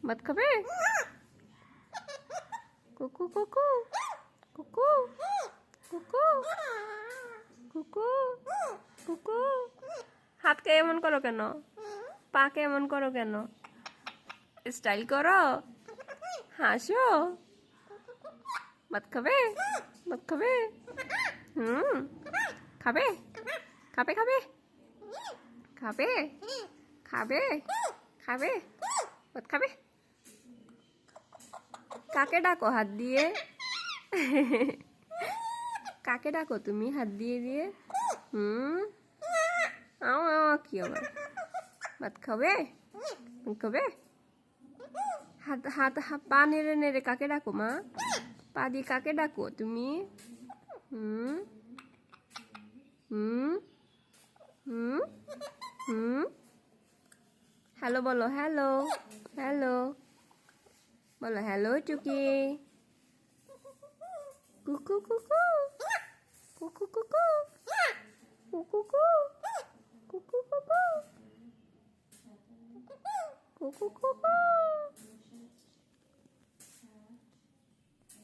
ভাত খাবে? কুকু কুকু কুকু কুকু কুকু কুকু। হাতকে এমন করো কেন? পাকে এমন করো কেন? স্টাইল করো, হাসো। ভাত খাবে? ভাত খাবে? খাবে? খাবে খাবে খাবে খাবে খাবে? ভাত খাবে? কাকে ডাকো হাত দিয়ে? কাকে ডাকো তুমি হাত দিয়ে দিয়ে? আও আও কি আবার? ভাত খাবে? ভাত খাবে? হাত হাত পা নেড়ে নেড়ে কাকে ডাকো মা? পা দিয়ে কাকে ডাকো তুমি? হুম হুম হুম হুম। হ্যালো বলো, হ্যালো হ্যালো বলো, হ্যালো টুকি। কুকু কুকু কুকু কুকু কুকু কুকু কুকু কুকু কুকু কুকু।